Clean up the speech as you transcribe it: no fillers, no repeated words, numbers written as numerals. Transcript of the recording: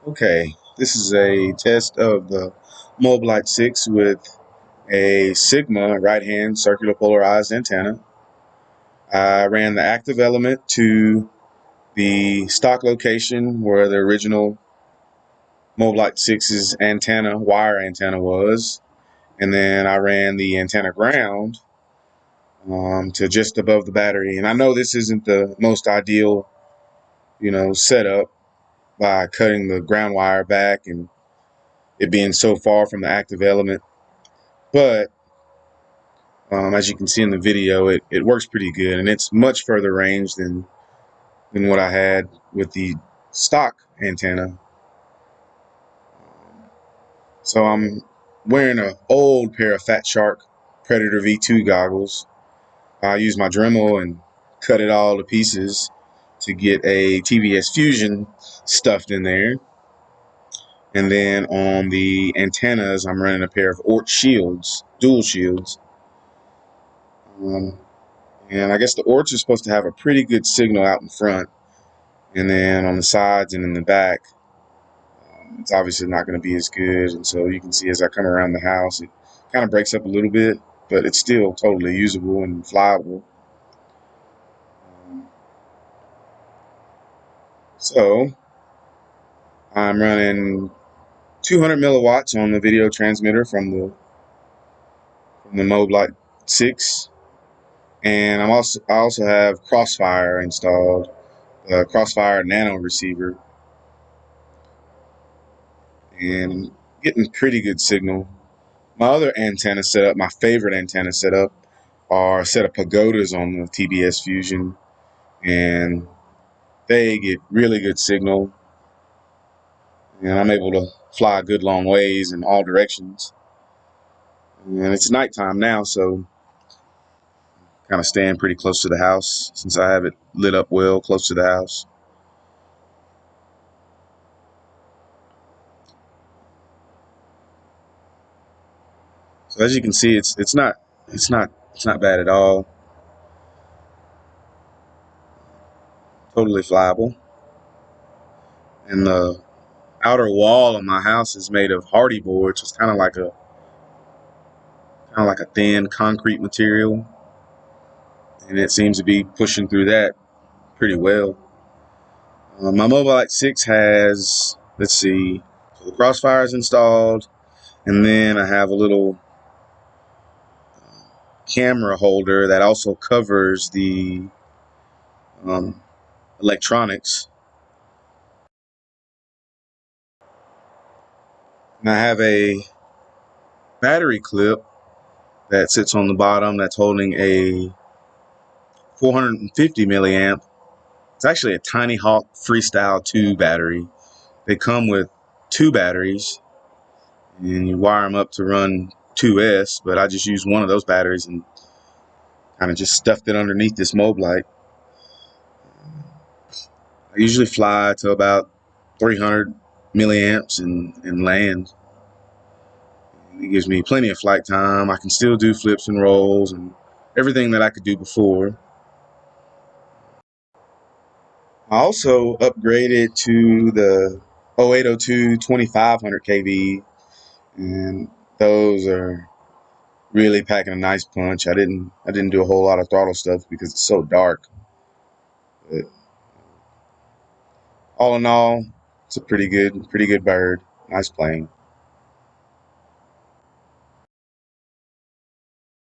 Okay, this is a test of the Moblite 6 with a Sigma right-hand circular polarized antenna. I ran the active element to the stock location where the original Moblite 6's antenna, wire antenna was, and then I ran the antenna ground to just above the battery. And I know this isn't the most ideal, setup by cutting the ground wire back and it being so far from the active element. But as you can see in the video, it works pretty good, and it's much further range than what I had with the stock antenna. So I'm wearing an old pair of Fatshark Predator V2 goggles. I used my Dremel and cut it all to pieces to get a Tbs Fusion stuffed in there. And then on the antennas, I'm running a pair of Ort shields, dual shields. And I guess the Orts are supposed to have a pretty good signal out in front. And then on the sides and in the back, it's obviously not going to be as good. And so you can see as I come around the house, it kind of breaks up a little bit, but it's still totally usable and flyable. So I'm running 200 milliwatts on the video transmitter from the Moblite 6. And I also have Crossfire installed, Crossfire Nano receiver, and getting pretty good signal. My other antenna setup, my favorite antenna setup, are a set of Pagodas on the Tbs Fusion, and they get really good signal, and I'm able to fly a good long ways in all directions. And it's nighttime now, so kind of staying pretty close to the house since I have it lit up well close to the house. So as you can see, it's not bad at all. Totally flyable. And the outer wall of my house is made of hardy boards. It's kind of like a thin concrete material, and it seems to be pushing through that pretty well. My Moblite 6 has, let's see, so the Crossfire is installed, and then I have a little camera holder that also covers the electronics. And I have a battery clip that sits on the bottom that's holding a 450 milliamp. It's actually a Tiny Hawk Freestyle 2 battery. They come with two batteries, and you wire them up to run 2S, but I just used one of those batteries and kind of just stuffed it underneath this Moblite. I usually fly to about 300 milliamps and land. It gives me plenty of flight time. I can still do flips and rolls and everything that I could do before. I also upgraded to the 0802 2500 kV, and those are really packing a nice punch. I didn't do a whole lot of throttle stuff because it's so dark. But all in all, it's a pretty good bird. Nice plane.